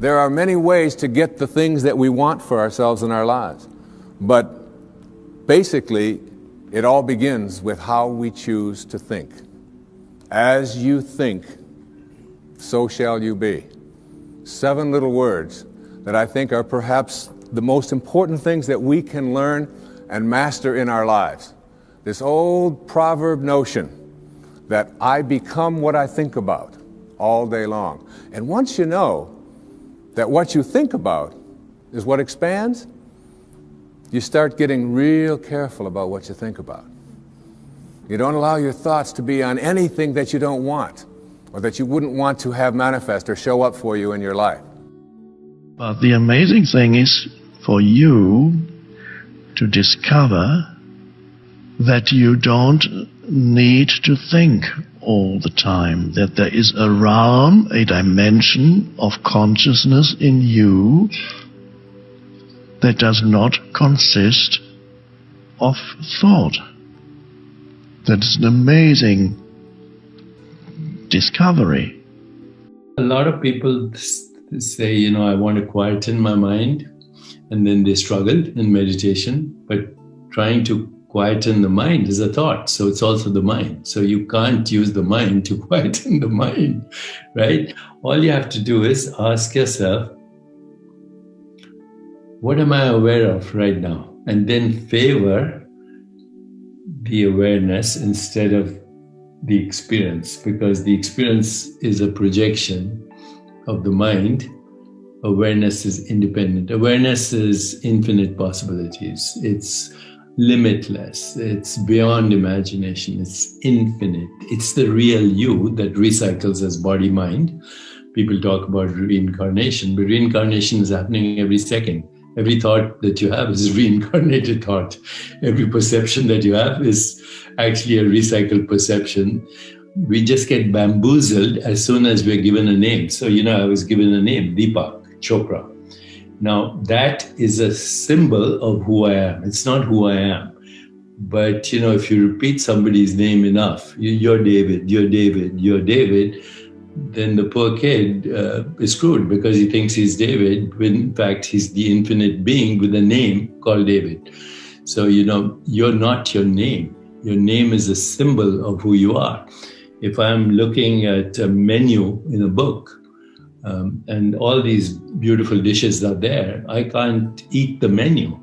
There are many ways to get the things that we want for ourselves in our lives. But basically, it all begins with how we choose to think. As you think, so shall you be. 7 little words that I think are perhaps the most important things that we can learn and master in our lives. This old proverb notion that I become what I think about all day long. And once you know that what you think about is what expands, you start getting real careful about what you think about. You don't allow your thoughts to be on anything that you don't want or that you wouldn't want to have manifest or show up for you in your life. But the amazing thing is for you to discover that you don't need to think all the time, that there is a realm, a dimension of consciousness in you that does not consist of thought. That's an amazing discovery. A lot of people say, I want to quieten my mind, and then they struggle in meditation, but trying to quieten the mind is a thought, so it's also the mind. So you can't use the mind to quieten the mind, right? All you have to do is ask yourself, what am I aware of right now? And then favor the awareness instead of the experience, because the experience is a projection of the mind. Awareness is independent. Awareness is infinite possibilities. It's limitless. It's beyond imagination. It's infinite. It's the real you that recycles as body-mind. People talk about reincarnation, but reincarnation is happening every second. Every thought that you have is a reincarnated thought. Every perception that you have is actually a recycled perception. We just get bamboozled as soon as we're given a name. So, I was given a name, Deepak Chopra. Now, that is a symbol of who I am. It's not who I am. But, if you repeat somebody's name enough, you're David, you're David, you're David, then the poor kid is screwed because he thinks he's David, when in fact he's the infinite being with a name called David. So, you're not your name. Your name is a symbol of who you are. If I'm looking at a menu in a book, and all these beautiful dishes are there, I can't eat the menu,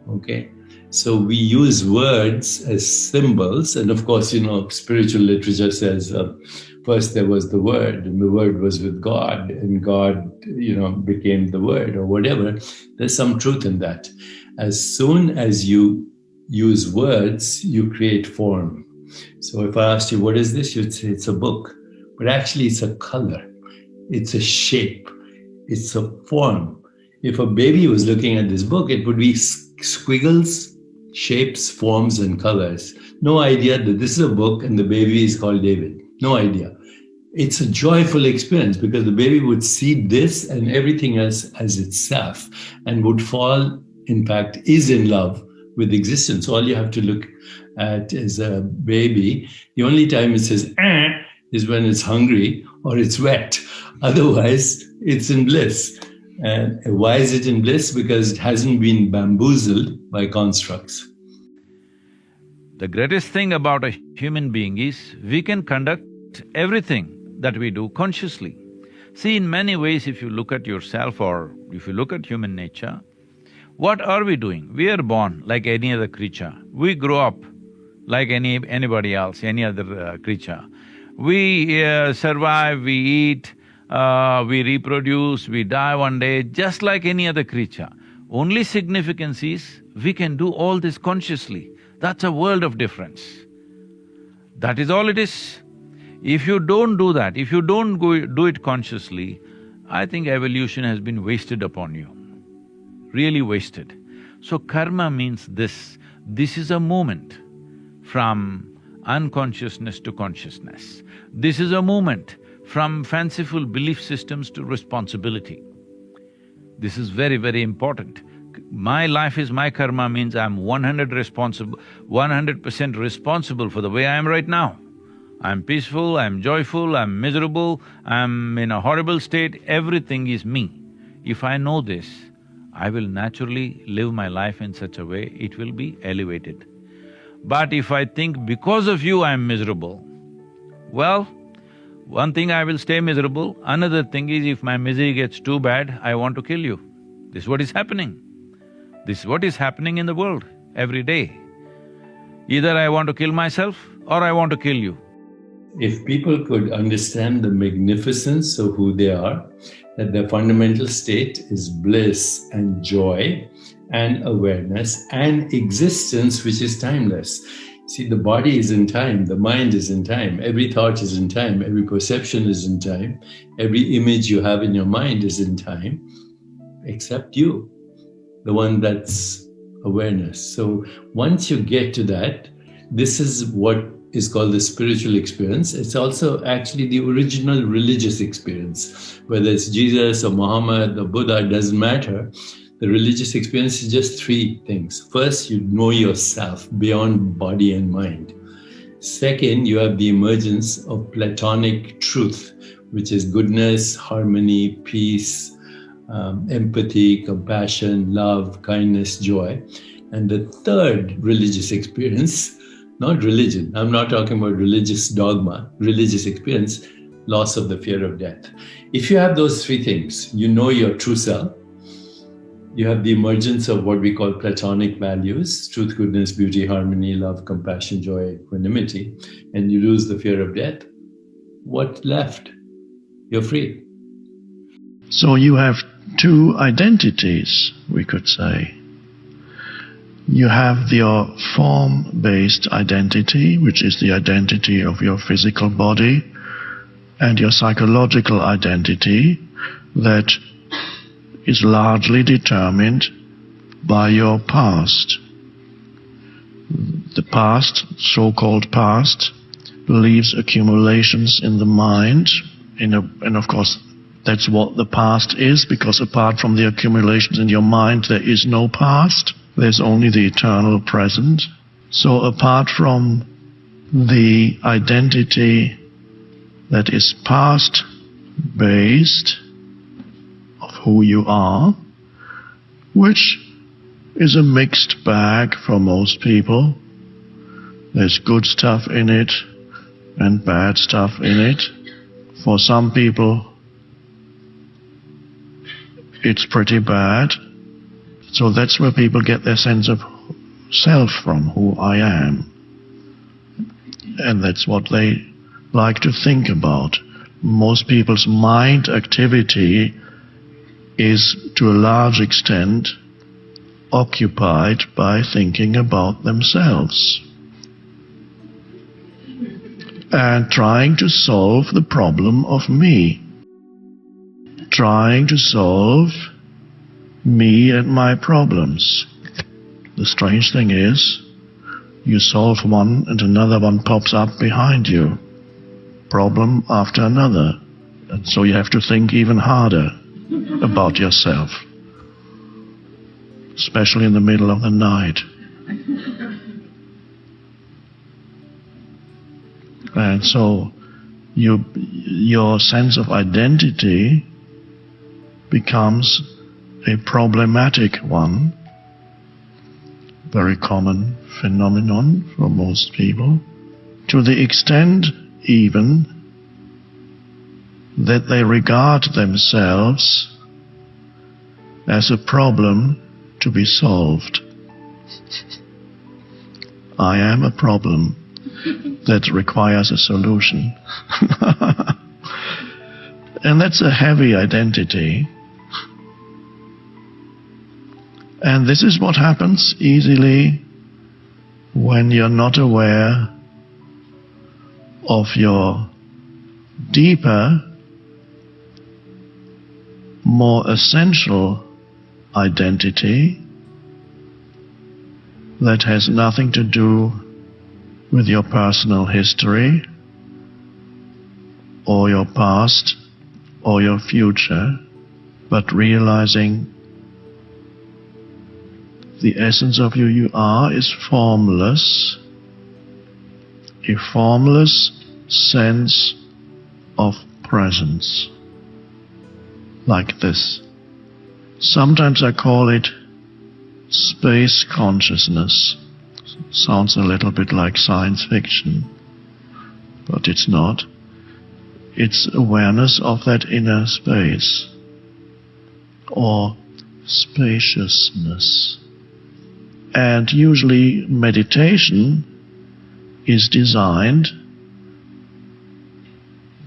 okay? So we use words as symbols, and of course, spiritual literature says first there was the Word, and the Word was with God, and God, became the Word or whatever. There's some truth in that. As soon as you use words, you create form. So if I asked you, what is this? You'd say it's a book, but actually it's a color. It's a shape. It's a form. If a baby was looking at this book, it would be squiggles, shapes, forms, and colors. No idea that this is a book and the baby is called David. No idea. It's a joyful experience because the baby would see this and everything else as itself and would fall, in fact, is in love with existence. All you have to look at is a baby. The only time it says, is when it's hungry or it's wet. Otherwise, it's in bliss. And why is it in bliss? Because it hasn't been bamboozled by constructs. The greatest thing about a human being is we can conduct everything that we do consciously. See, in many ways, if you look at yourself or if you look at human nature, what are we doing? We are born like any other creature. We grow up like anybody else, any other creature. We survive, we eat, we reproduce, we die one day, just like any other creature. Only significance is we can do all this consciously. That's a world of difference. That is all it is. If you don't do that, if you don't do it consciously, I think evolution has been wasted upon you, really wasted. So karma means this. This is a movement from unconsciousness to consciousness. This is a movement from fanciful belief systems to responsibility. This is very, very important. My life is my karma means I'm 100% responsible for the way I am right now. I'm peaceful, I'm joyful, I'm miserable, I'm in a horrible state, everything is me. If I know this, I will naturally live my life in such a way, it will be elevated. But if I think because of you I'm miserable, well, one thing I will stay miserable, another thing is if my misery gets too bad, I want to kill you. This is what is happening. This is what is happening in the world every day. Either I want to kill myself or I want to kill you. If people could understand the magnificence of who they are, that their fundamental state is bliss and joy and awareness and existence which is timeless. See, the body is in time, the mind is in time, every thought is in time, every perception is in time, every image you have in your mind is in time, except you, the one that's awareness. So once you get to that, this is what is called the spiritual experience. It's also actually the original religious experience. Whether it's Jesus or Muhammad or Buddha, it doesn't matter. The religious experience is just three things. First, you know yourself beyond body and mind. Second, you have the emergence of Platonic truth, which is goodness, harmony, peace, empathy, compassion, love, kindness, joy. And the third religious experience, not religion, I'm not talking about religious dogma, religious experience, loss of the fear of death. If you have those three things, you know your true self, you have the emergence of what we call Platonic values, truth, goodness, beauty, harmony, love, compassion, joy, equanimity, and you lose the fear of death, what's left? You're free. So you have two identities, we could say. You have your form-based identity, which is the identity of your physical body, and your psychological identity that is largely determined by your past. The past, so-called past, leaves accumulations in the mind, and of course that's what the past is, because apart from the accumulations in your mind there is no past. There's only the eternal present. So apart from the identity that is past-based of who you are, which is a mixed bag for most people, there's good stuff in it and bad stuff in it. For some people, it's pretty bad. So that's where people get their sense of self from, who I am. And that's what they like to think about. Most people's mind activity is, to a large extent, occupied by thinking about themselves and trying to solve the problem of me, trying to solve me and my problems. The strange thing is, you solve one and another one pops up behind you, problem after another, and so you have to think even harder about yourself, especially in the middle of the night. And so your sense of identity becomes a problematic one, very common phenomenon for most people, to the extent even that they regard themselves as a problem to be solved. I am a problem that requires a solution. And that's a heavy identity. And this is what happens easily when you're not aware of your deeper, more essential identity that has nothing to do with your personal history or your past or your future, but realizing the essence of who you are is formless, a formless sense of presence, like this. Sometimes I call it space consciousness. Sounds a little bit like science fiction, but it's not. It's awareness of that inner space, or spaciousness. And usually meditation is designed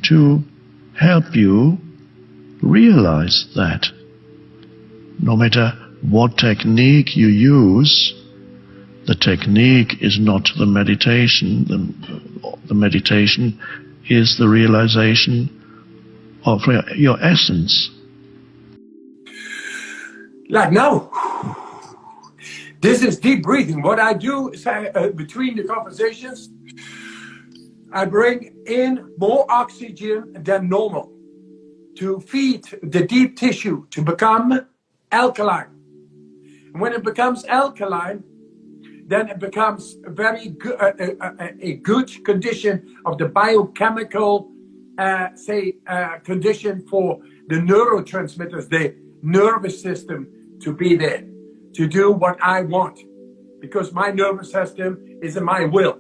to help you realize that. No matter what technique you use, the technique is not the meditation. The meditation is the realization of your essence. Like now, this is deep breathing. What I do is between the conversations, I bring in more oxygen than normal to feed the deep tissue to become alkaline. And when it becomes alkaline, then it becomes very good, a good condition of the biochemical, condition for the neurotransmitters, the nervous system to be there, to do what I want. Because my nervous system is in my will.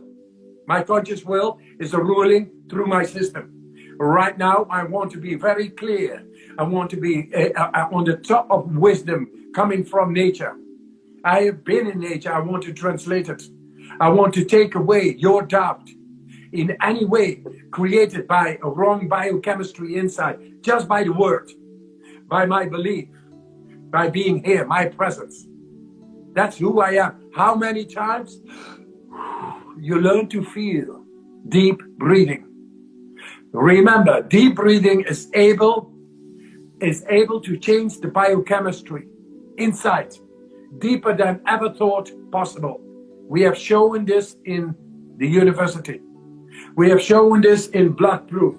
My conscious will is ruling through my system. Right now, I want to be very clear. I want to be on the top of wisdom coming from nature. I have been in nature. I want to translate it. I want to take away your doubt in any way created by a wrong biochemistry inside, just by the word, by my belief, by being here, my presence. That's who I am. How many times you learn to feel deep breathing? Remember, deep breathing is able to change the biochemistry inside, deeper than ever thought possible. We have shown this in the university. We have shown this in blood proof.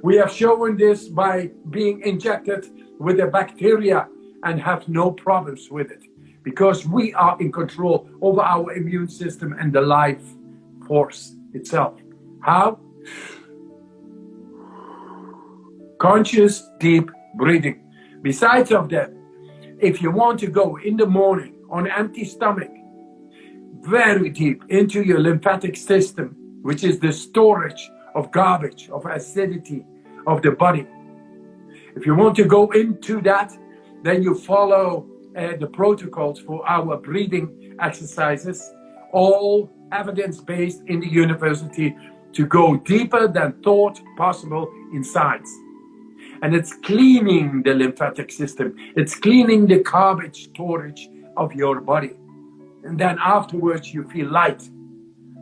We have shown this by being injected with the bacteria and have no problems with it, because we are in control over our immune system and the life force itself. How? Conscious deep breathing. Besides of that, if you want to go in the morning on empty stomach, very deep into your lymphatic system, which is the storage of garbage, of acidity of the body. If you want to go into that, then you follow the protocols for our breathing exercises, all evidence-based in the university, to go deeper than thought possible in science. And it's cleaning the lymphatic system. It's cleaning the garbage storage of your body. And then afterwards you feel light.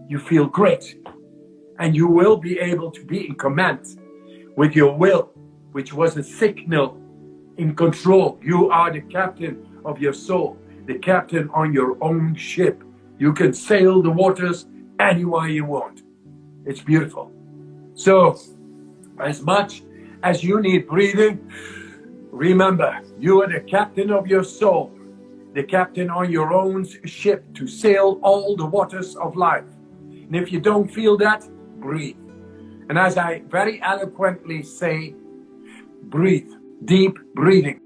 You feel great. And you will be able to be in command with your will, which was a signal in control. You are the captain of your soul, the captain on your own ship. You can sail the waters anywhere you want. It's beautiful. So, as much as you need breathing, remember, you are the captain of your soul, the captain on your own ship to sail all the waters of life. And if you don't feel that, breathe. And as I very eloquently say, breathe, deep breathing.